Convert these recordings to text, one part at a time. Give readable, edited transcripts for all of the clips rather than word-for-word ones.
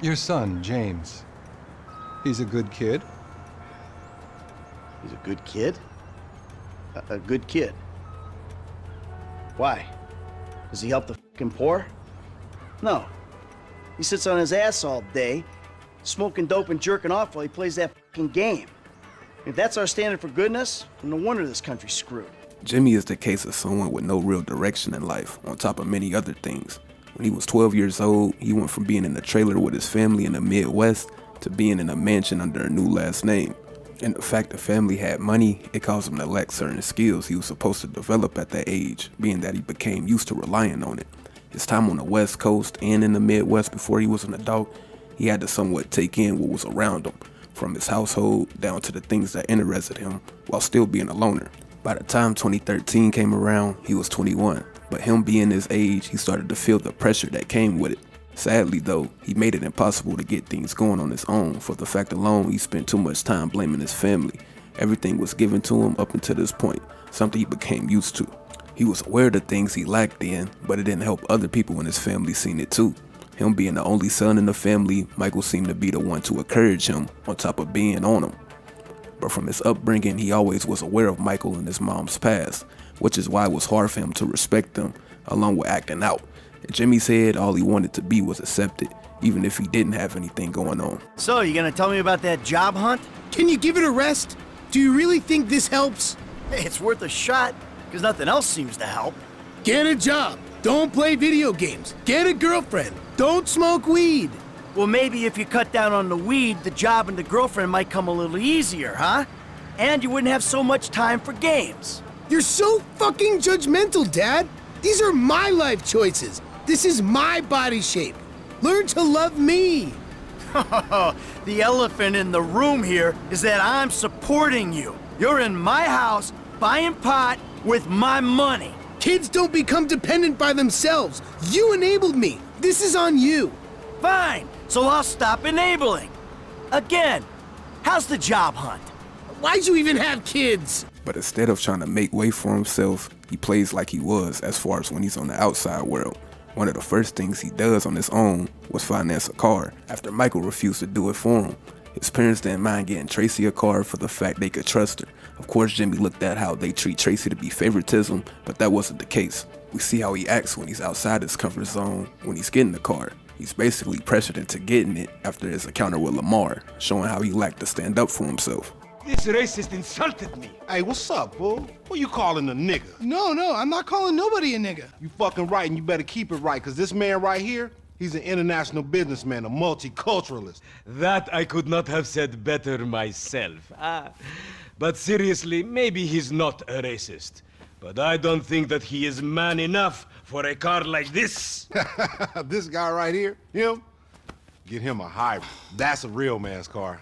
Your son, James. He's a good kid. He's a good kid? A good kid? Why? Does he help the fucking poor? No. He sits on his ass all day, smoking dope and jerking off while he plays that fucking game. If that's our standard for goodness, then no wonder this country's screwed. Jimmy is the case of someone with no real direction in life, on top of many other things. When he was 12 years old, he went from being in a trailer with his family in the Midwest to being in a mansion under a new last name. And the fact the family had money, it caused him to lack certain skills he was supposed to develop at that age, being that he became used to relying on it. His time on the West Coast and in the Midwest before he was an adult, he had to somewhat take in what was around him, from his household down to the things that interested him while still being a loner. By the time 2013 came around, he was 21, but him being his age, he started to feel the pressure that came with it. Sadly though, he made it impossible to get things going on his own. For the fact alone, he spent too much time blaming his family. Everything was given to him up until this point, something he became used to. He was aware of the things he lacked in, but it didn't help other people in his family seen it too. Him being the only son in the family, Michael seemed to be the one to encourage him on top of being on him. But from his upbringing, he always was aware of Michael and his mom's past, which is why it was hard for him to respect them, along with acting out. And Jimmy said all he wanted to be was accepted, even if he didn't have anything going on. So, you gonna tell me about that job hunt? Can you give it a rest? Do you really think this helps? Hey, it's worth a shot, because nothing else seems to help. Get a job. Don't play video games. Get a girlfriend. Don't smoke weed. Well, maybe if you cut down on the weed, the job and the girlfriend might come a little easier, huh? And you wouldn't have so much time for games. You're so fucking judgmental, Dad. These are my life choices. This is my body shape. Learn to love me. The elephant in the room here is that I'm supporting you. You're in my house, buying pot with my money. Kids don't become dependent by themselves. You enabled me. This is on you. Fine, so I'll stop enabling. Again, how's the job hunt? Why'd you even have kids? But instead of trying to make way for himself, he plays like he was as far as when he's on the outside world. One of the first things he does on his own was finance a car, after Michael refused to do it for him. His parents didn't mind getting Tracy a car for the fact they could trust her. Of course, Jimmy looked at how they treat Tracy to be favoritism, but that wasn't the case. We see how he acts when he's outside his comfort zone when he's getting the car. He's basically pressured into getting it after his encounter with Lamar, showing how he lacked to stand up for himself. This racist insulted me. Hey, what's up, fool? Who you calling a nigga? No, I'm not calling nobody a nigga. You fucking right, and you better keep it right, because this man right here, he's an international businessman, a multiculturalist. That I could not have said better myself. But seriously, maybe he's not a racist. But I don't think that he is man enough for a car like this. This guy right here, him, get him a hybrid. That's a real man's car.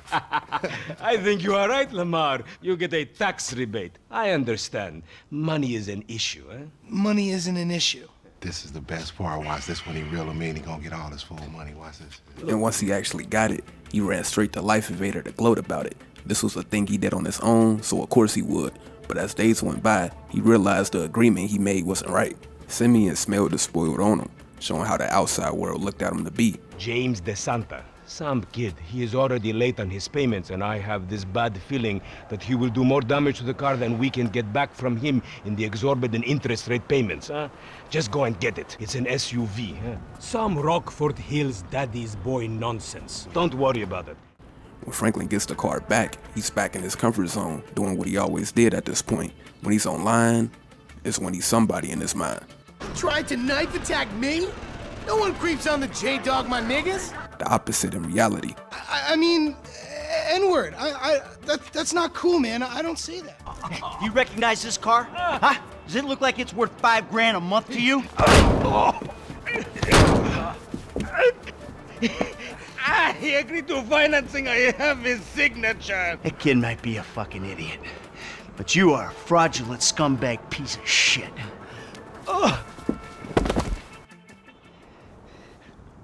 I think you are right, Lamar. You get a tax rebate. I understand. Money is an issue, eh? Money isn't an issue. This is the best part. Watch this when he reel him in. He gonna get all his full money. Watch this. And once he actually got it, he ran straight to Life Invader to gloat about it. This was a thing he did on his own, so of course he would. But as days went by, he realized the agreement he made wasn't right. Simeon smelled the spoiled on him, showing how the outside world looked at him to be. James DeSanta. Some kid. He is already late on his payments, and I have this bad feeling that he will do more damage to the car than we can get back from him in the exorbitant interest rate payments, huh? Just go and get it. It's an SUV, huh? Some Rockford Hills daddy's boy nonsense. Don't worry about it. When Franklin gets the car back, he's back in his comfort zone, doing what he always did at this point. When he's online, it's when he's somebody in his mind. Tried to knife attack me? No one creeps on the J-Dog, my niggas. The opposite in reality. I mean, N-word. That's not cool, man. I don't say that. Do you recognize this car? Huh? Does it look like it's worth $5 grand a month to you? He agreed to financing. I have his signature. That kid might be a fucking idiot, but you are a fraudulent scumbag piece of shit.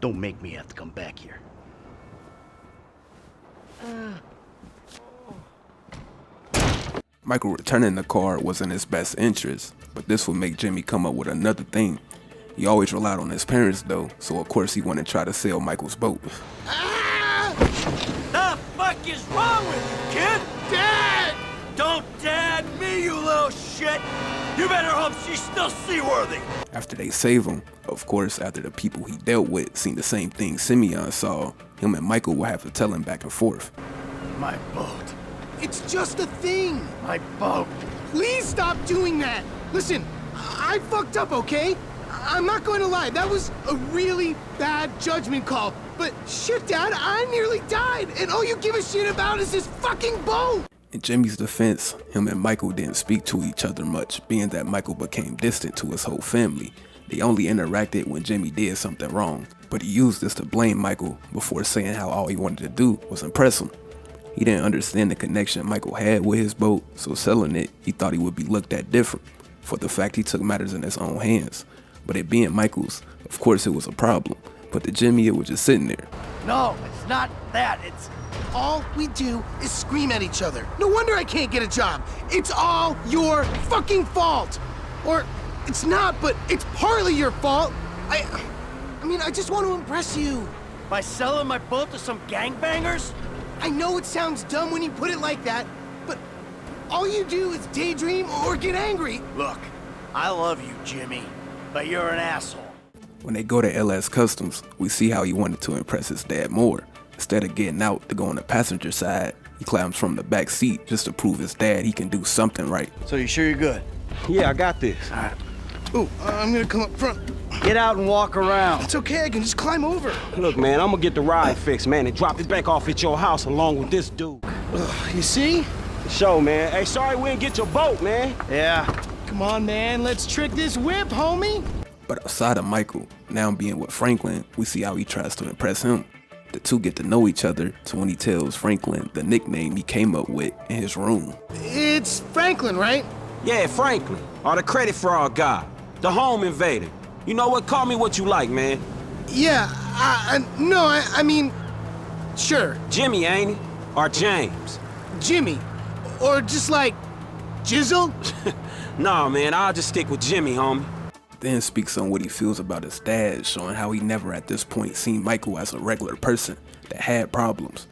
Don't make me have to come back here. Michael returning the car was in his best interest, but this would make Jimmy come up with another thing. He always relied on his parents though, so of course he wouldn't try to sell Michael's boat. The fuck is wrong with you, kid? Dad! Don't dad me, you little shit! You better hope she's still seaworthy! After they save him, of course, after the people he dealt with seen the same thing Simeon saw, him and Michael will have to tell him back and forth. My boat. It's just a thing. My boat. Please stop doing that. Listen, I fucked up, okay? I'm not going to lie. That was a really bad judgment call. But shit, Dad, I nearly died. And all you give a shit about is this fucking boat. In Jimmy's defense, him and Michael didn't speak to each other much, being that Michael became distant to his whole family. They only interacted when Jimmy did something wrong, but he used this to blame Michael before saying how all he wanted to do was impress him. He didn't understand the connection Michael had with his boat, so selling it, he thought he would be looked at different for the fact he took matters in his own hands. But it being Michael's, of course it was a problem, but to Jimmy it was just sitting there. No, it's not that. It's... All we do is scream at each other. No wonder I can't get a job. It's all your fucking fault. Or it's not, but it's partly your fault. I mean, I just want to impress you. By selling my boat to some gangbangers? I know it sounds dumb when you put it like that, but all you do is daydream or get angry. Look, I love you, Jimmy, but you're an asshole. When they go to LS Customs, we see how he wanted to impress his dad more. Instead of getting out to go on the passenger side, he climbs from the back seat just to prove his dad he can do something right. So you sure you're good? Yeah, I got this. All right. Ooh, I'm gonna come up front. Get out and walk around. It's okay, I can just climb over. Look, man, I'm gonna get the ride fixed, man, and drop it back off at your house along with this dude. You see? Show, man. Hey, sorry we didn't get your boat, man. Yeah. Come on, man, let's trick this whip, homie. But outside of Michael, now being with Franklin, we see how he tries to impress him. The two get to know each other to when he tells Franklin the nickname he came up with in his room. It's Franklin, right? Yeah, Franklin, or the credit fraud guy, the home invader. You know what? Call me what you like, man. Yeah, I mean, sure, Jimmy, ain't he? Or James? Jimmy. Or just like, Jizzle? Nah, man, I'll just stick with Jimmy, homie. Then speaks on what he feels about his dad, showing how he never at this point seen Michael as a regular person that had problems.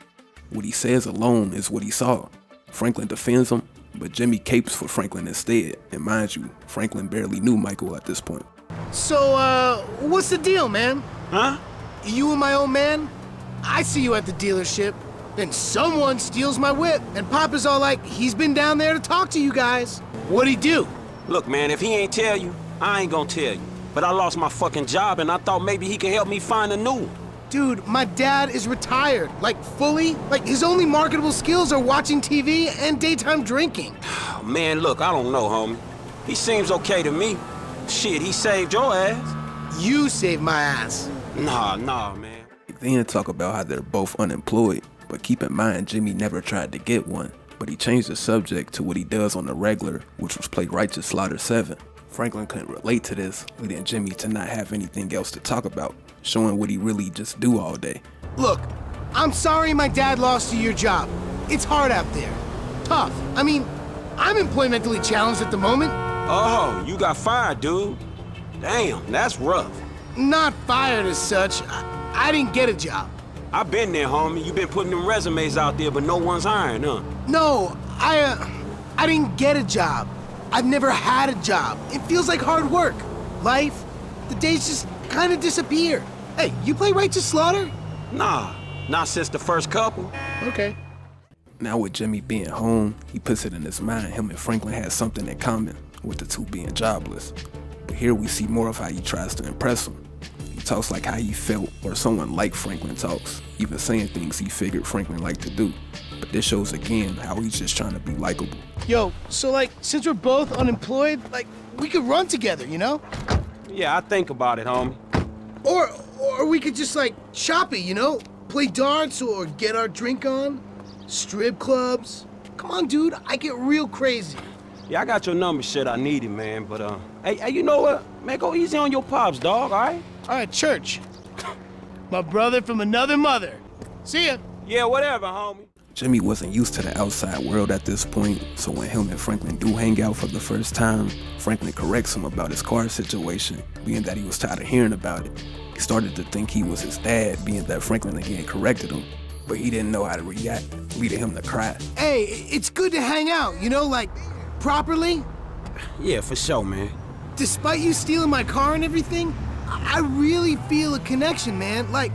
What he says alone is what he saw. Franklin defends him, but Jimmy capes for Franklin instead. And mind you, Franklin barely knew Michael at this point. So, what's the deal, man? Huh? You and my old man? I see you at the dealership. Then someone steals my whip, and Papa's all like, he's been down there to talk to you guys. What'd he do? Look, man, if he ain't tell you, I ain't gonna tell you. But I lost my fucking job, and I thought maybe he could help me find a new one. Dude, my dad is retired, like fully. Like his only marketable skills are watching TV and daytime drinking. Oh, man, look, I don't know, homie. He seems okay to me. Shit, he saved your ass. You saved my ass. Nah, man. They then talk about how they're both unemployed, but keep in mind Jimmy never tried to get one. But he changed the subject to what he does on the regular, which was play Righteous Slaughter 7. Franklin couldn't relate to this, leading Jimmy to not have anything else to talk about, showing what he really just do all day. Look, I'm sorry my dad lost you your job. It's hard out there. Tough. I mean, I'm employmentally challenged at the moment. Oh, you got fired, dude. Damn, that's rough. Not fired as such. I didn't get a job. I've been there, homie. You been putting them resumes out there, but no one's hiring, huh? No, I didn't get a job. I've never had a job. It feels like hard work. Life, the days just kind of disappear. Hey, you play Righteous Slaughter? Nah, not since the first couple. Okay. Now with Jimmy being home, he puts it in his mind him and Franklin had something in common, with the two being jobless. But here we see more of how he tries to impress him. He talks like how he felt or someone like Franklin talks, even saying things he figured Franklin liked to do. But this shows again how he's just trying to be likable. Yo, so like, since we're both unemployed, like, we could run together, you know? Yeah, I think about it, homie. Or we could just like, shop it, you know? Play darts or get our drink on. Strip clubs. Come on, dude, I get real crazy. Yeah, I got your number, shit. I need it, man. But, hey, you know what? Man, go easy on your pops, dog, all right? All right, church. My brother from another mother. See ya. Yeah, whatever, homie. Jimmy wasn't used to the outside world at this point, so when him and Franklin do hang out for the first time, Franklin corrects him about his car situation, being that he was tired of hearing about it. He started to think he was his dad, being that Franklin again corrected him, but he didn't know how to react, leading him to cry. Hey, it's good to hang out, you know, like, properly. Yeah, for sure, man. Despite you stealing my car and everything, I really feel a connection, man. Like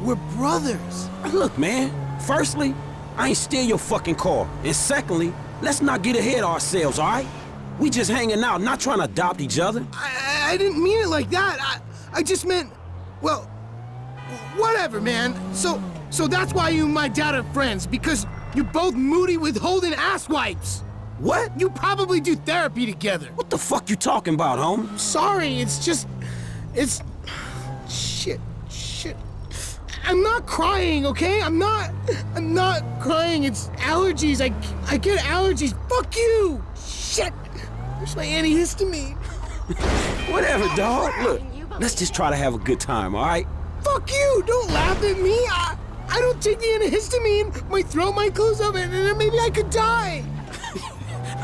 we're brothers. Look, man, firstly, I ain't steal your fucking car. And secondly, let's not get ahead of ourselves, all right? We just hanging out, not trying to adopt each other. I didn't mean it like that. I just meant, well, whatever, man. So that's why you and my dad are friends, because you're both moody withholding ass wipes. What? You probably do therapy together. What the fuck you talking about, homie? Sorry, it's... Shit. I'm not crying, okay? I'm not crying. It's allergies. I get allergies. Fuck you! Shit! Where's my antihistamine? Whatever, dog. Look, let's just try to have a good time, all right? Fuck you! Don't laugh at me! I don't take the antihistamine. My throat might close up and then maybe I could die.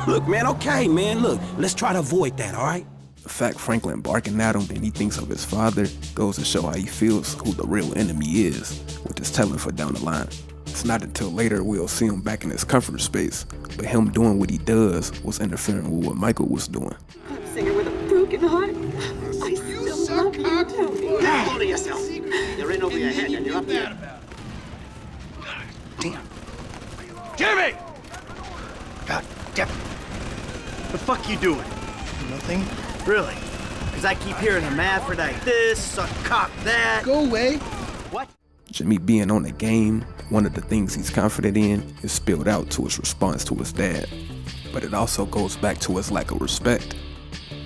Look, man, okay, man. Look, let's try to avoid that, all right? The fact Franklin barking at him and he thinks of his father goes to show how he feels who the real enemy is, which is telling for down the line. It's not until later we'll see him back in his comfort space, but him doing what he does was interfering with what Michael was doing. I'm a singer with a broken heart. I still love you, Tony. Hold on yourself. You're in over your head and you're up there. Damn. Jimmy! God damn. The fuck you doing? Nothing. Really? Because I keep hearing hermaphrodite this, suck cock that. Go away. What? Jimmy being on the game, one of the things he's confident in, is spilled out to his response to his dad. But it also goes back to his lack of respect.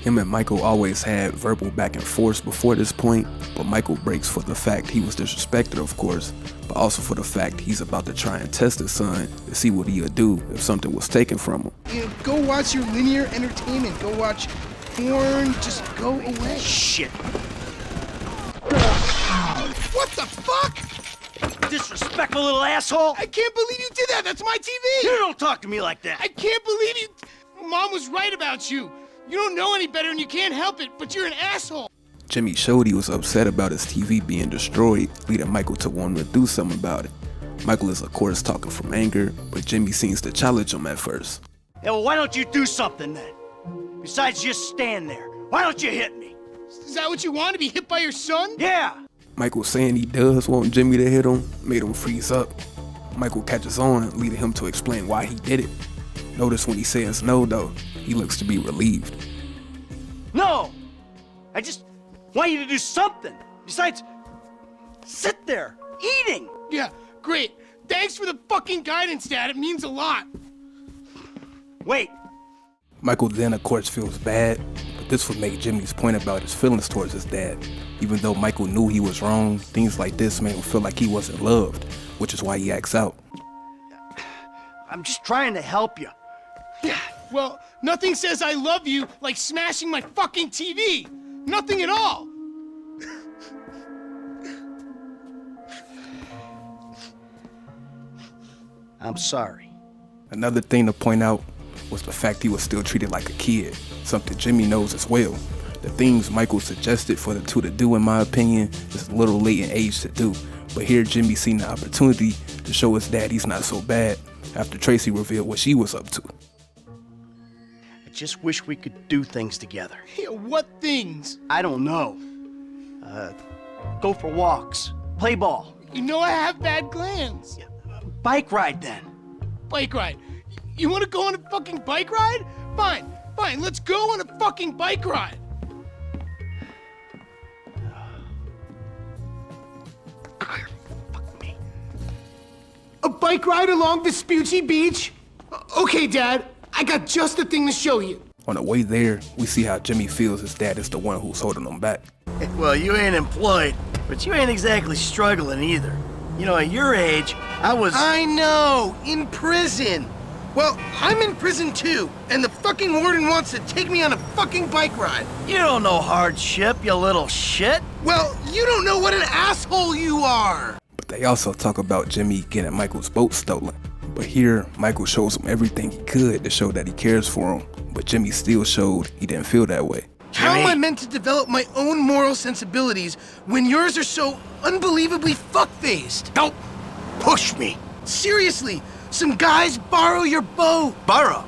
Him and Michael always had verbal back and forth before this point, but Michael breaks for the fact he was disrespected, of course, but also for the fact he's about to try and test his son to see what he'd do if something was taken from him. You know, go watch your linear entertainment. Go watch porn. Just go away. Shit. What the fuck? Disrespectful little asshole. I can't believe you did that. That's my TV. You don't talk to me like that. I can't believe you. Mom was right about you. You don't know any better and you can't help it, but you're an asshole. Jimmy showed he was upset about his TV being destroyed, leading Michael to want to do something about it. Michael is of course talking from anger, but Jimmy seems to challenge him at first. Yeah, well, why don't you do something then? Besides just stand there. Why don't you hit me? Is that what you want, to be hit by your son? Yeah. Michael saying he does want Jimmy to hit him made him freeze up. Michael catches on, leading him to explain why he did it. Notice when he says no though, he looks to be relieved. No! I just want you to do something. Besides, sit there, eating. Yeah, great. Thanks for the fucking guidance, Dad. It means a lot. Wait. Michael then of course feels bad, but this would make Jimmy's point about his feelings towards his dad. Even though Michael knew he was wrong, things like this made him feel like he wasn't loved, which is why he acts out. I'm just trying to help you. Yeah, well, nothing says I love you like smashing my fucking TV. Nothing at all. I'm sorry. Another thing to point out was the fact he was still treated like a kid, something Jimmy knows as well. The things Michael suggested for the two to do, in my opinion, is a little late in age to do. But here Jimmy seen the opportunity to show his dad he's not so bad after Tracy revealed what she was up to. I just wish we could do things together. Yeah, what things? I don't know. Go for walks, play ball. You know I have bad glands. Bike ride then. Bike ride. You want to go on a fucking bike ride? Fine, let's go on a fucking bike ride. Fuck me. A bike ride along Vespucci Beach? Okay, Dad, I got just the thing to show you. On the way there, we see how Jimmy feels his dad is the one who's holding him back. Well, you ain't employed, but you ain't exactly struggling either. You know, at your age, I know, in prison. Well, I'm in prison too, and the fucking warden wants to take me on a fucking bike ride. You don't know hardship, you little shit. Well, you don't know what an asshole you are. They also talk about Jimmy getting Michael's boat stolen. But here, Michael shows him everything he could to show that he cares for him, but Jimmy still showed he didn't feel that way. How am I meant to develop my own moral sensibilities when yours are so unbelievably fuck-faced? Don't push me. Seriously, some guys borrow your boat. Burrow,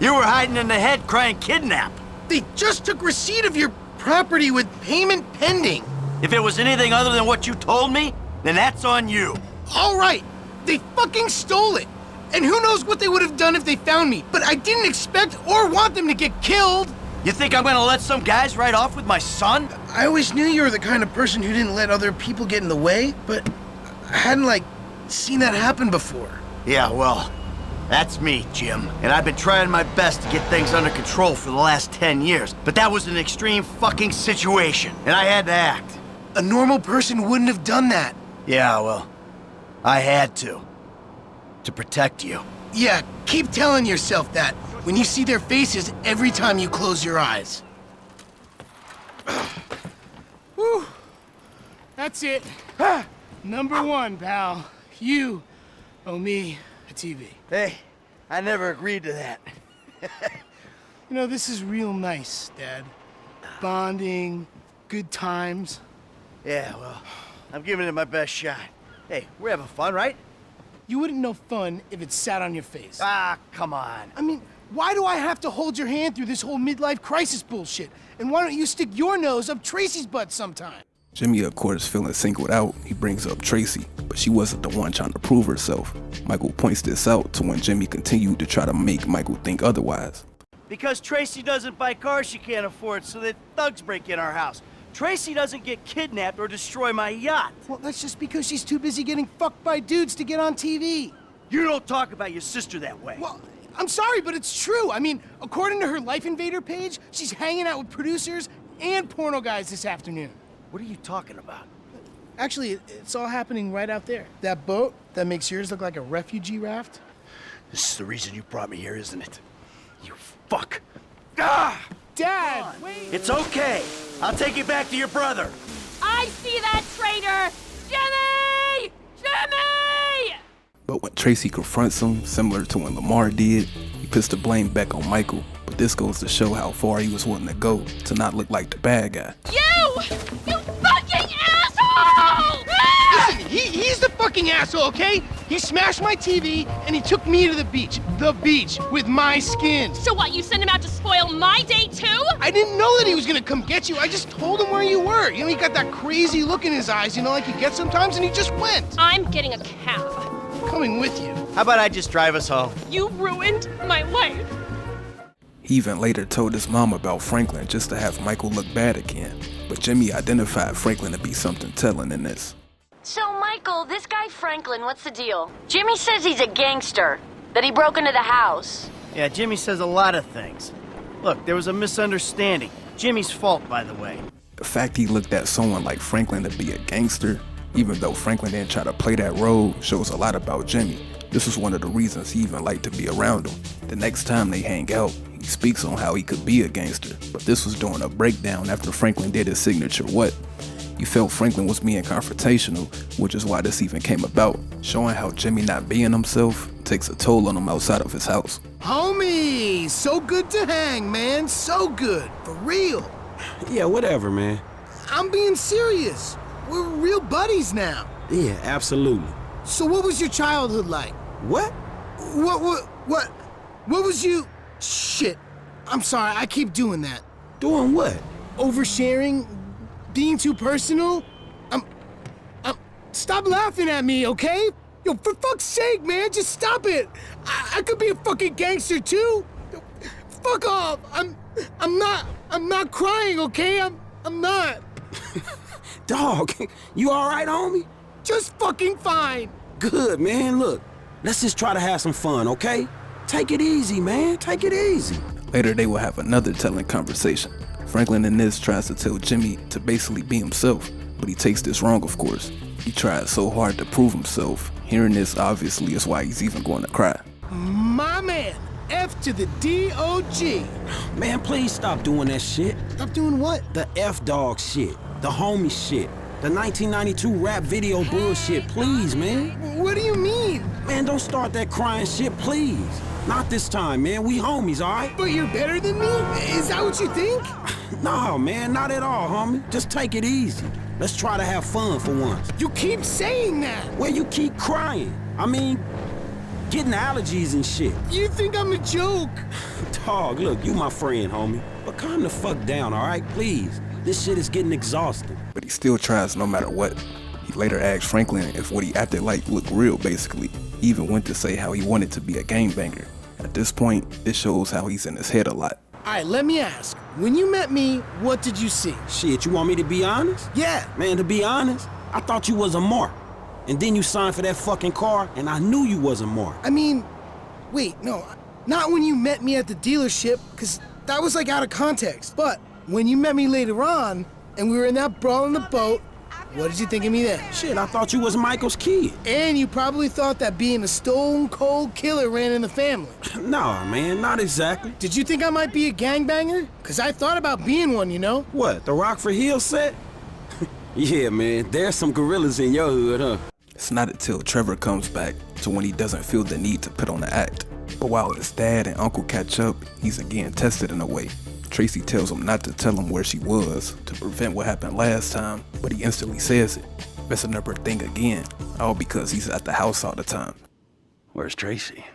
you were hiding in the head crying kidnap. They just took receipt of your property with payment pending. If it was anything other than what you told me, then that's on you. All right, they fucking stole it. And who knows what they would have done if they found me. But I didn't expect or want them to get killed. You think I'm gonna let some guys ride off with my son? I always knew you were the kind of person who didn't let other people get in the way, but I hadn't, seen that happen before. Yeah, well, that's me, Jim. And I've been trying my best to get things under control for the last 10 years. But that was an extreme fucking situation, and I had to act. A normal person wouldn't have done that. Yeah, well, I had to. To protect you. Yeah, keep telling yourself that when you see their faces every time you close your eyes. Whew. That's it. Number one, pal. You owe me a TV. Hey, I never agreed to that. You know, this is real nice, Dad. Bonding, good times. Yeah, well, I'm giving it my best shot. Hey, we're having fun, right? You wouldn't know fun if it sat on your face. Ah, come on. I mean, why do I have to hold your hand through this whole midlife crisis bullshit? And why don't you stick your nose up Tracy's butt sometime? Jimmy, of course, feeling singled out, he brings up Tracy, but she wasn't the one trying to prove herself. Michael points this out to when Jimmy continued to try to make Michael think otherwise. Because Tracy doesn't buy cars she can't afford, so that thugs break in our house. Tracy doesn't get kidnapped or destroy my yacht. Well, that's just because she's too busy getting fucked by dudes to get on TV. You don't talk about your sister that way. Well, I'm sorry, but it's true. I mean, according to her Life Invader page, she's hanging out with producers and porno guys this afternoon. What are you talking about? Actually, it's all happening right out there. That boat that makes yours look like a refugee raft. This is the reason you brought me here, isn't it? You fuck. Ah! Dad, wait! It's okay. I'll take you back to your brother. I see that traitor! Jimmy! Jimmy! But when Tracy confronts him, similar to when Lamar did, he puts the blame back on Michael. But this goes to show how far he was willing to go to not look like the bad guy. You fucking asshole! Listen, he's the fucking asshole, okay? He smashed my TV and he took me to the beach. The beach with my skin. So what, you sent him out to spoil my day too? I didn't know that he was gonna come get you. I just told him where you were. You know, he got that crazy look in his eyes, you know, like he gets sometimes, and he just went. I'm getting a cab. Coming with you. How about I just drive us home? You ruined my life. He even later told his mom about Franklin just to have Michael look bad again. But Jimmy identified Franklin to be something telling in this. So, Michael, this guy Franklin, what's the deal? Jimmy says he's a gangster, that he broke into the house. Yeah, Jimmy says a lot of things. Look, there was a misunderstanding. Jimmy's fault, by the way. The fact he looked at someone like Franklin to be a gangster, even though Franklin didn't try to play that role, shows a lot about Jimmy. This was one of the reasons he even liked to be around him. The next time they hang out, he speaks on how he could be a gangster, but this was during a breakdown after Franklin did his signature what? You felt Franklin was being confrontational, which is why this even came about, showing how Jimmy not being himself takes a toll on him outside of his house. Homie, so good to hang, man, so good, for real. Yeah, whatever, man. I'm being serious. We're real buddies now. Yeah, absolutely. So what was your childhood like? What? What was you... Shit, I'm sorry, I keep doing that. Doing what? Oversharing, being too personal. Stop laughing at me, okay? Yo, for fuck's sake, man, just stop it. I could be a fucking gangster too. Fuck off. I'm not crying, okay? I'm not. Dog, you all right, homie? Just fucking fine. Good, man. Look, let's just try to have some fun, okay? Take it easy, man. Take it easy. Later, they will have another telling conversation. Franklin in this tries to tell Jimmy to basically be himself, but he takes this wrong, of course. He tries so hard to prove himself. Hearing this obviously is why he's even going to cry. My man, F to the D-O-G. Man, please stop doing that shit. Stop doing what? The F-dog shit. The homie shit. The 1992 rap video bullshit, please, man. What do you mean? Man, don't start that crying shit, please. Not this time, man. We homies, all right? But you're better than me? Is that what you think? No, man, not at all, homie. Just take it easy. Let's try to have fun for once. You keep saying that. Well, you keep crying. I mean, getting allergies and shit. You think I'm a joke? Dog, look, you my friend, homie. But calm the fuck down, all right? Please. This shit is getting exhausting. But he still tries no matter what. He later asked Franklin if what he acted like looked real, basically. He even went to say how he wanted to be a gangbanger. At this point, this shows how he's in his head a lot. All right, let me ask. When you met me, what did you see? Shit, you want me to be honest? Yeah. Man, to be honest, I thought you was a mark. And then you signed for that fucking car, and I knew you was a mark. I mean, wait, no. Not when you met me at the dealership, because that was like out of context. But when you met me later on, and we were in that brawl in the boat, what did you think of me then? Shit, I thought you was Michael's kid. And you probably thought that being a stone-cold killer ran in the family. Nah, man, not exactly. Did you think I might be a gangbanger? Because I thought about being one, you know? What, the Rockford Hill set? Yeah, man, there's some gorillas in your hood, huh? It's not until Trevor comes back to when he doesn't feel the need to put on the act. But while his dad and uncle catch up, he's again tested in a way. Tracy tells him not to tell him where she was to prevent what happened last time, but he instantly says it, messing up her thing again, all because he's at the house all the time. Where's Tracy?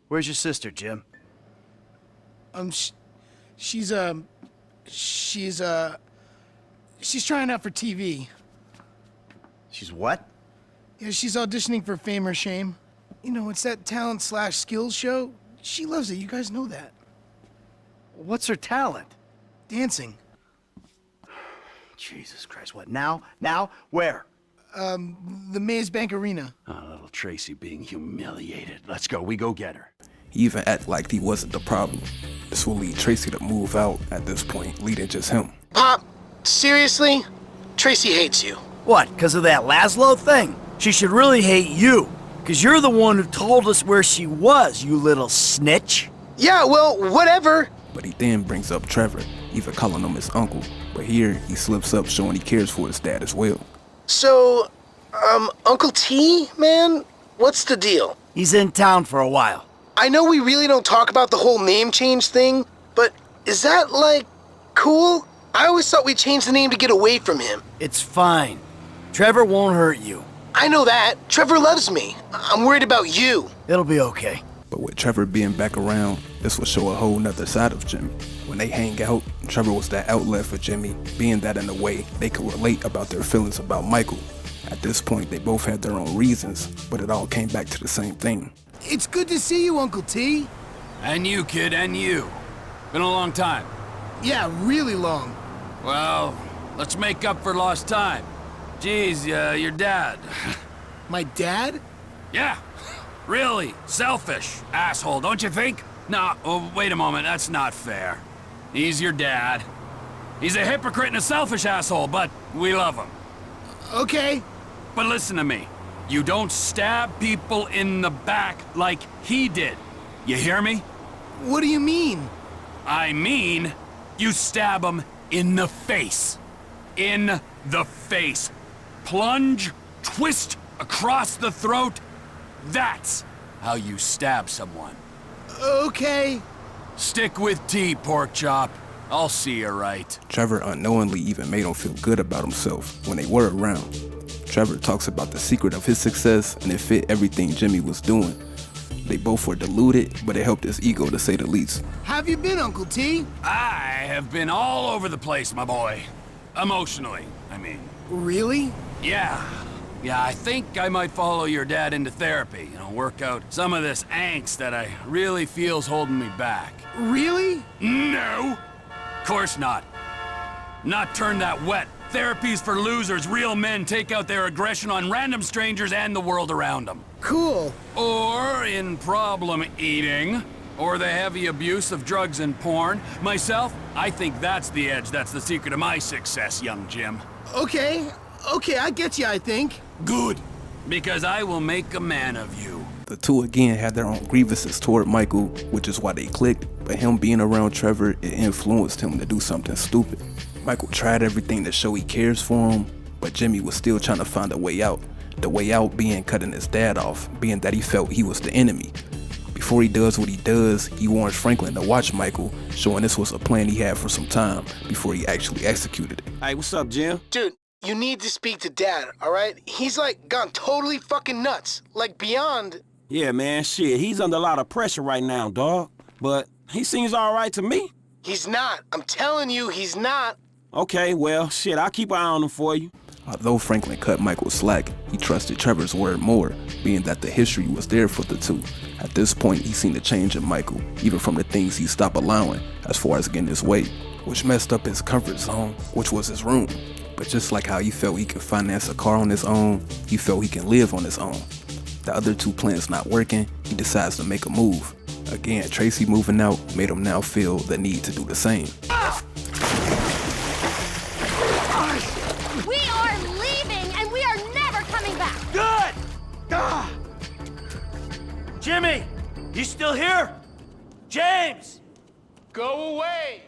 Where's your sister, Jim? She's trying out for TV. She's what? Yeah, she's auditioning for Fame or Shame. You know, it's that talent/skills show. She loves it, you guys know that. What's her talent? Dancing. Jesus Christ, what, now? Now? Where? The Maze Bank Arena. Oh, little Tracy being humiliated. Let's go, we go get her. He even acted like he wasn't the problem. This will lead Tracy to move out at this point, leading just him. Pop, seriously? Tracy hates you. What, because of that Laszlo thing? She should really hate you, because you're the one who told us where she was, you little snitch. Yeah, well, whatever. But he then brings up Trevor, even calling him his uncle. But here, he slips up showing he cares for his dad as well. So, Uncle T, man, what's the deal? He's in town for a while. I know we really don't talk about the whole name change thing, but is that, like, cool? I always thought we changed the name to get away from him. It's fine. Trevor won't hurt you. I know that. Trevor loves me. I'm worried about you. It'll be okay. But with Trevor being back around, this will show a whole nother side of Jimmy. When they hang out, Trevor was that outlet for Jimmy, being that in a way they could relate about their feelings about Michael. At this point, they both had their own reasons, but it all came back to the same thing. It's good to see you, Uncle T. And you, kid, and you. Been a long time. Yeah, really long. Well, let's make up for lost time. Geez, your dad. My dad? Yeah, really selfish asshole, don't you think? No, oh, wait a moment, that's not fair. He's your dad. He's a hypocrite and a selfish asshole, but we love him. Okay. But listen to me. You don't stab people in the back like he did. You hear me? What do you mean? I mean, you stab him in the face. In the face. Plunge, twist across the throat. That's how you stab someone. Okay. Stick with T, pork chop. I'll see you right. Trevor unknowingly even made him feel good about himself when they were around. Trevor talks about the secret of his success, and it fit everything Jimmy was doing. They both were deluded, but it helped his ego to say the least. Have you been, Uncle T? I have been all over the place, my boy. Emotionally, I mean. Really? Yeah, I think I might follow your dad into therapy, work out some of this angst that I really feel's holding me back. Really? No, of course not. Not turn that wet. Therapy's for losers. Real men take out their aggression on random strangers and the world around them. Cool. Or in problem eating, or the heavy abuse of drugs and porn. Myself, I think that's the edge. That's the secret of my success, young Jim. Okay, I get you, I think. Good, because I will make a man of you. The two again had their own grievances toward Michael, which is why they clicked, but him being around Trevor, it influenced him to do something stupid. Michael tried everything to show he cares for him, but Jimmy was still trying to find a way out. The way out being cutting his dad off, being that he felt he was the enemy. Before he does what he does, he warns Franklin to watch Michael, showing this was a plan he had for some time before he actually executed it. Hey, what's up, Jim? Dude, you need to speak to Dad, all right? He's like gone totally fucking nuts. Like beyond. Yeah, man, shit. He's under a lot of pressure right now, dog. But he seems all right to me. He's not. I'm telling you, he's not. Okay, well, shit, I'll keep an eye on him for you. Although Franklin cut Michael slack, he trusted Trevor's word more, being that the history was there for the two. At this point, he seen the change in Michael, even from the things he stopped allowing, as far as getting his way, which messed up his comfort zone, which was his room. But just like how he felt he could finance a car on his own, he felt he can live on his own. The other two plans not working, he decides to make a move. Again, Tracy moving out made him now feel the need to do the same. We are leaving, and we are never coming back. Good! Jimmy, you still here? James! Go away.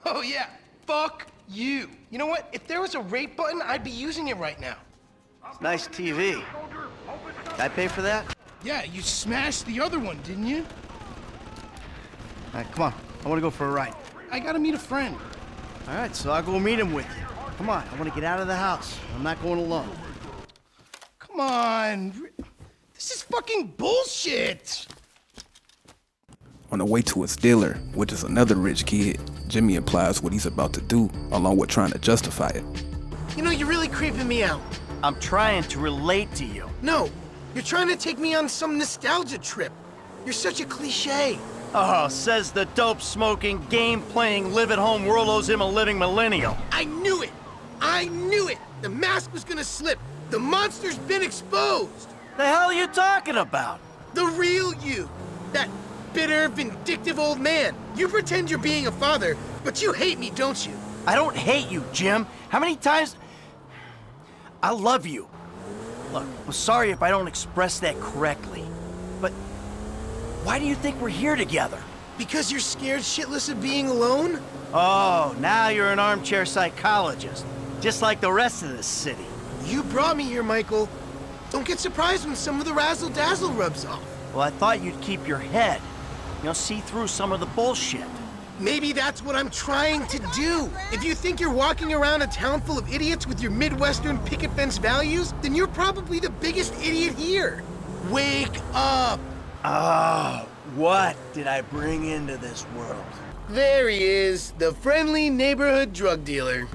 Oh, yeah. Fuck you. You know what? If there was a rate button, I'd be using it right now. Nice TV. Did I pay for that? Yeah, you smashed the other one, didn't you? All right, come on. I want to go for a ride. I gotta meet a friend. All right, so I'll go meet him with you. Come on, I want to get out of the house. I'm not going alone. Come on. This is fucking bullshit. On the way to his dealer, which is another rich kid, Jimmy implies what he's about to do, along with trying to justify it. You know, you're really creeping me out. I'm trying to relate to you. No, you're trying to take me on some nostalgia trip. You're such a cliche. Oh, says the dope-smoking, game-playing, live-at-home world owes him a living millennial. I knew it! I knew it! The mask was gonna slip. The monster's been exposed. The hell are you talking about? The real you. That bitter, vindictive old man. You pretend you're being a father, but you hate me, don't you? I don't hate you, Jim. How many times... I love you. Look, I'm sorry if I don't express that correctly, but why do you think we're here together? Because you're scared shitless of being alone? Oh, now you're an armchair psychologist, just like the rest of this city. You brought me here, Michael. Don't get surprised when some of the razzle-dazzle rubs off. Well, I thought you'd keep your head. You know, see through some of the bullshit. Maybe that's what I'm trying to do. If you think you're walking around a town full of idiots with your Midwestern picket fence values, then you're probably the biggest idiot here. Wake up! Oh, what did I bring into this world? There he is, the friendly neighborhood drug dealer.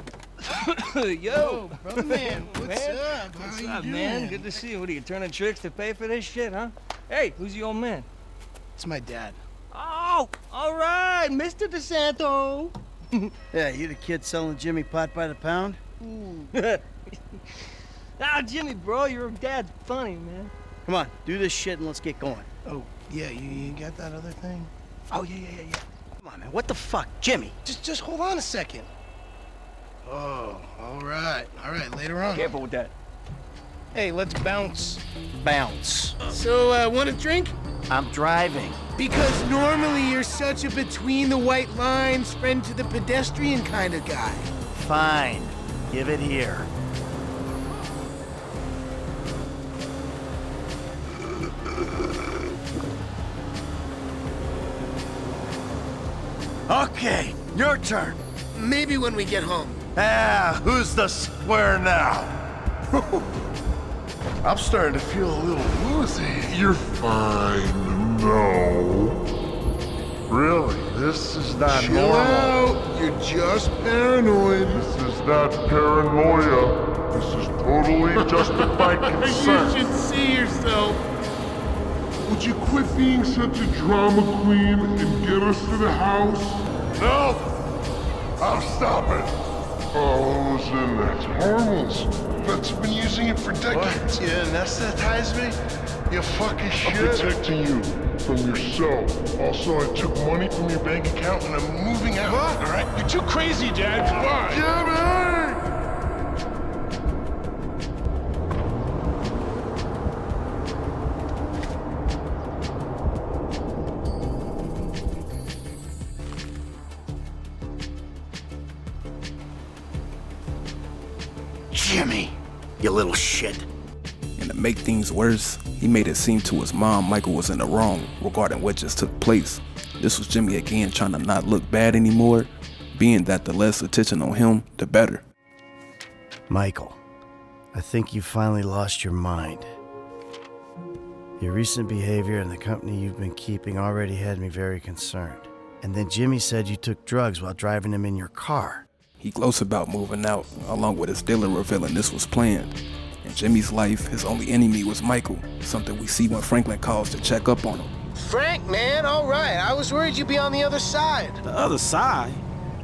Yo, brother man, what's up? What's How up, you man? doing? Good to see you. What are you turning tricks to pay for this shit, huh? Hey, who's your old man? It's my dad. Oh, all right, Mr. DeSanto. Yeah, you the kid selling Jimmy pot by the pound? Ah, Jimmy, bro, your dad's funny, man. Come on, do this shit and let's get going. Oh, yeah, you got that other thing? Oh, yeah. Come on, man. What the fuck? Jimmy. Just hold on a second. Oh, all right, later on. Careful with that. Hey, let's bounce. Bounce. So, want a drink? I'm driving. Because normally you're such a between the white lines, friend to the pedestrian kind of guy. Fine. Give it here. Okay, your turn. Maybe when we get home. Ah, who's the square now? I'm starting to feel a little woozy. You're fine. No. Really, this is not Chill normal. out. You're just paranoid. This is not paranoia. This is totally justified consent. You should see yourself. Would you quit being such a drama queen and get us to the house? No! I'll stop it. Oh, Zen, that's harmless. That's been using it for decades. What? You anesthetize me? You fucking I'm shit. protecting you from yourself. Also, I took money from your bank account and I'm moving out. What? All right? You're too crazy, Dad. Come on. Jimmy! Jimmy, you little shit. And to make things worse, he made it seem to his mom Michael was in the wrong regarding what just took place. This was Jimmy again trying to not look bad anymore, being that the less attention on him, the better. Michael, I think you finally lost your mind. Your recent behavior and the company you've been keeping already had me very concerned. And then Jimmy said you took drugs while driving him in your car. He gloats about moving out, along with his dealer revealing this was planned. In Jimmy's life, his only enemy was Michael, something we see when Franklin calls to check up on him. Frank, man, all right. I was worried you'd be on the other side. The other side?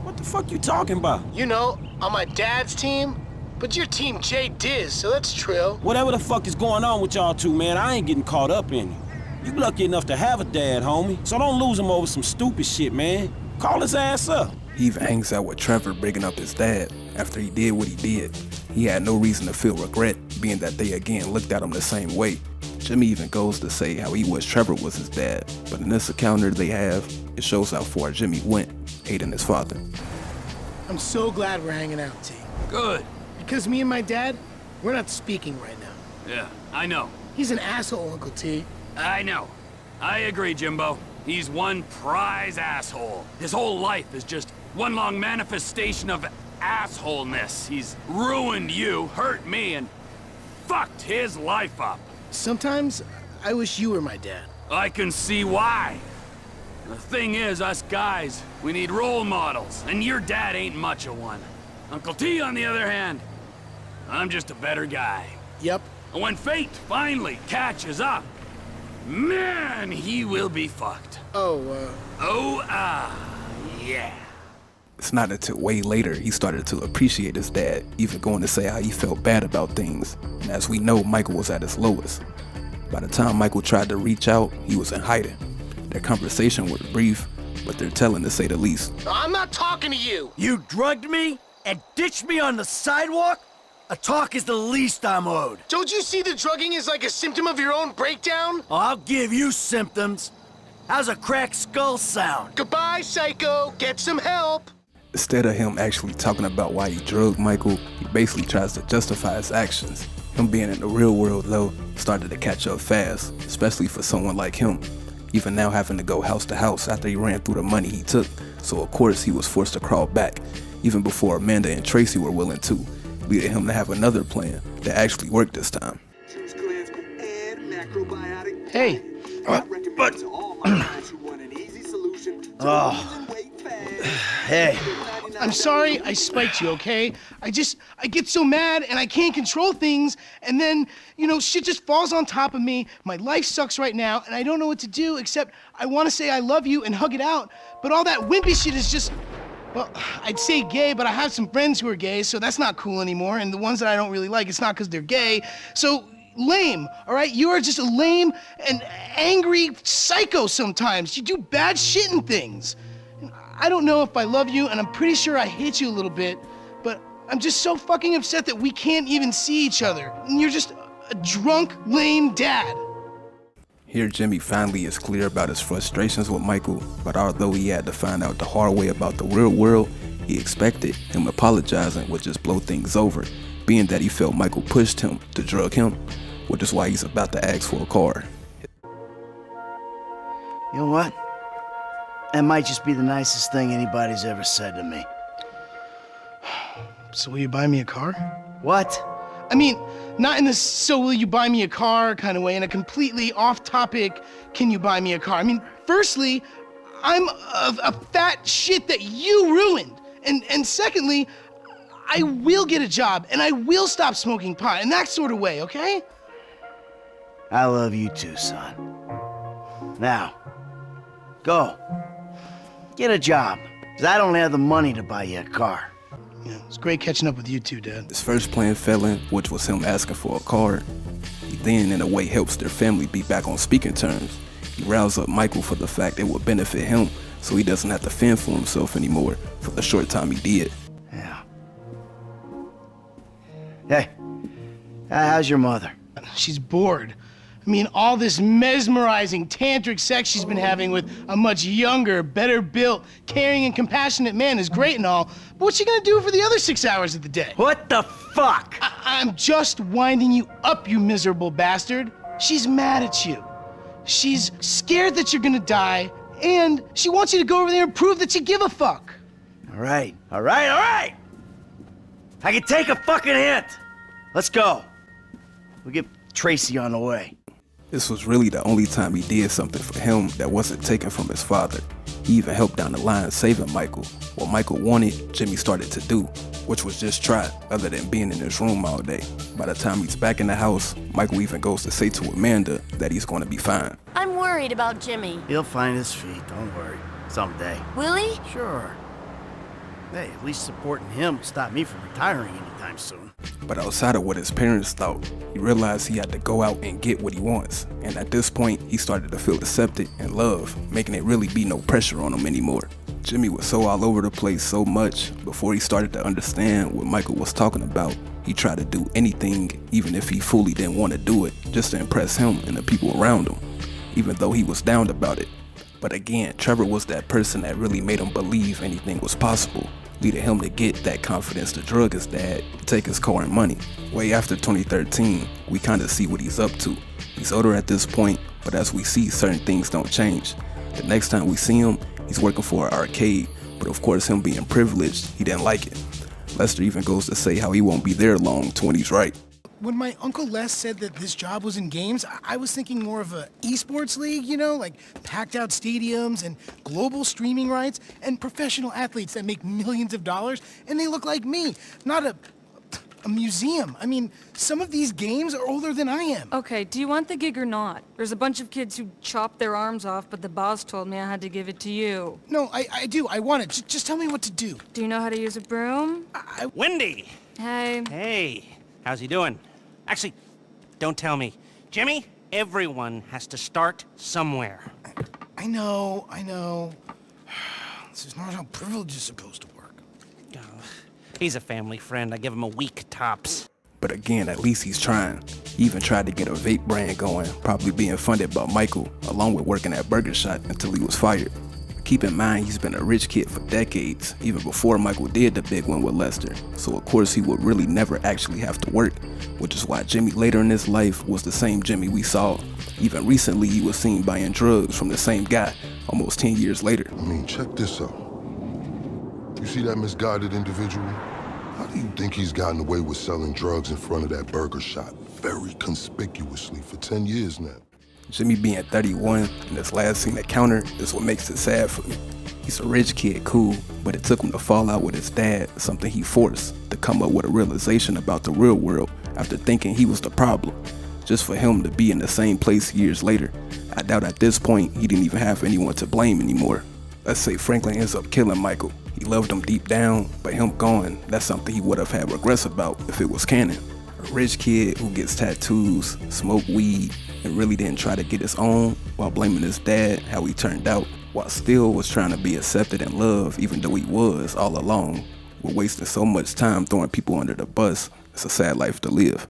What the fuck you talking about? You know, on my dad's team. But you're Team J Diz, so that's trill. Whatever the fuck is going on with y'all two, man, I ain't getting caught up in it. You lucky enough to have a dad, homie, so don't lose him over some stupid shit, man. Call his ass up. He even hangs out with Trevor, bringing up his dad after he did what he did. He had no reason to feel regret, being that they again looked at him the same way. Jimmy even goes to say how he wished Trevor was his dad, but in this encounter they have, it shows how far Jimmy went, hating his father. I'm so glad we're hanging out, T. Good. Because me and my dad, we're not speaking right now. Yeah, I know. He's an asshole, Uncle T. I know. I agree, Jimbo. He's one prize asshole. His whole life is just one long manifestation of assholeness. He's ruined you, hurt me, and fucked his life up. Sometimes, I wish you were my dad. I can see why. The thing is, us guys, we need role models, and your dad ain't much of one. Uncle T, on the other hand, I'm just a better guy. Yep. And when fate finally catches up, man, he will be fucked. Yeah. It's not until way later he started to appreciate his dad, even going to say how he felt bad about things. And as we know, Michael was at his lowest. By the time Michael tried to reach out, he was in hiding. Their conversation was brief, but they're telling to say the least. I'm not talking to you. You drugged me and ditched me on the sidewalk? A talk is the least I'm owed. Don't you see the drugging as like a symptom of your own breakdown? Oh, I'll give you symptoms. How's a cracked skull sound? Goodbye, psycho. Get some help. Instead of him actually talking about why he drugged Michael, he basically tries to justify his actions. Him being in the real world, though, started to catch up fast, especially for someone like him. Even now having to go house to house after he ran through the money he took, so of course he was forced to crawl back, even before Amanda and Tracy were willing to, leading him to have another plan that actually worked this time. Hey, but... oh. Hey. I'm sorry I spiked you, okay? I get so mad and I can't control things, and then, you know, shit just falls on top of me. My life sucks right now, and I don't know what to do except I want to say I love you and hug it out, but all that wimpy shit is just, well, I'd say gay, but I have some friends who are gay, so that's not cool anymore, and the ones that I don't really like, it's not because they're gay, so lame, all right? You are just a lame and angry psycho sometimes. You do bad shit and things. I don't know if I love you, and I'm pretty sure I hate you a little bit, but I'm just so fucking upset that we can't even see each other. And you're just a drunk, lame dad. Here Jimmy finally is clear about his frustrations with Michael, but although he had to find out the hard way about the real world, he expected him apologizing would just blow things over, being that he felt Michael pushed him to drug him, which is why he's about to ask for a car. You know what? That might just be the nicest thing anybody's ever said to me. So will you buy me a car? What? I mean, not in the so will you buy me a car kind of way, in a completely off-topic, can you buy me a car? I mean, firstly, I'm a fat shit that you ruined. And secondly, I will get a job, and I will stop smoking pot, in that sort of way, okay? I love you too, son. Now, go. Get a job, because I don't have the money to buy you a car. Yeah, it's great catching up with you two, Dad. His first plan failing, which was him asking for a car, he then in a way helps their family be back on speaking terms. He riles up Michael for the fact it would benefit him, so he doesn't have to fend for himself anymore for the short time he did. Yeah. Hey, how's your mother? She's bored. I mean, all this mesmerizing tantric sex she's been having with a much younger, better built, caring and compassionate man is great and all, but what's she gonna do for the other 6 hours of the day? What the fuck? I'm just winding you up, you miserable bastard. She's mad at you. She's scared that you're gonna die, and she wants you to go over there and prove that you give a fuck. All right. I can take a fucking hint. Let's go. We'll get Tracy on the way. This was really the only time he did something for him that wasn't taken from his father. He even helped down the line saving Michael. What Michael wanted, Jimmy started to do, which was just try, other than being in his room all day. By the time he's back in the house, Michael even goes to say to Amanda that he's going to be fine. I'm worried about Jimmy. He'll find his feet, don't worry. Someday. Will he? Sure. Hey, at least supporting him will stop me from retiring anytime soon. But outside of what his parents thought, he realized he had to go out and get what he wants. And at this point, he started to feel accepted and loved, making it really be no pressure on him anymore. Jimmy was so all over the place so much, before he started to understand what Michael was talking about, he tried to do anything, even if he fully didn't want to do it, just to impress him and the people around him, even though he was down about it. But again, Trevor was that person that really made him believe anything was possible, leading him to get that confidence to drug his dad, take his car and money. Way after 2013, we kind of see what he's up to. He's older at this point, but as we see, certain things don't change. The next time we see him, he's working for an arcade, but of course him being privileged, he didn't like it. Lester even goes to say how he won't be there long to when he's right. When my Uncle Les said that this job was in games, I was thinking more of a esports league, you know, like packed out stadiums and global streaming rights and professional athletes that make millions of dollars, and they look like me, not a museum. I mean, some of these games are older than I am. Okay, do you want the gig or not? There's a bunch of kids who chopped their arms off, but the boss told me I had to give it to you. No, I do. I want it. Just tell me what to do. Do you know how to use a broom? Wendy! Hey. Hey, how's he doing? Actually, don't tell me. Jimmy, everyone has to start somewhere. I know. This is not how privilege is supposed to work. Oh, he's a family friend. I give him a week tops. But again, at least he's trying. He even tried to get a vape brand going, probably being funded by Michael, along with working at Burger Shot until he was fired. Keep in mind, he's been a rich kid for decades, even before Michael did the big one with Lester. So of course he would really never actually have to work, which is why Jimmy later in his life was the same Jimmy we saw. Even recently, he was seen buying drugs from the same guy, almost 10 years later. I mean, check this out. You see that misguided individual? How do you think he's gotten away with selling drugs in front of that burger shop very conspicuously for 10 years now? Jimmy being 31 and his last seen at counter is what makes it sad for me. He's a rich kid, cool, but it took him to fall out with his dad, something he forced, to come up with a realization about the real world after thinking he was the problem. Just for him to be in the same place years later, I doubt at this point he didn't even have anyone to blame anymore. Let's say Franklin ends up killing Michael. He loved him deep down, but him gone, that's something he would have had regrets about if it was canon. A rich kid who gets tattoos, smoke weed, and really didn't try to get his own while blaming his dad how he turned out, while still was trying to be accepted and loved even though he was all along. We're wasting so much time throwing people under the bus. It's a sad life to live.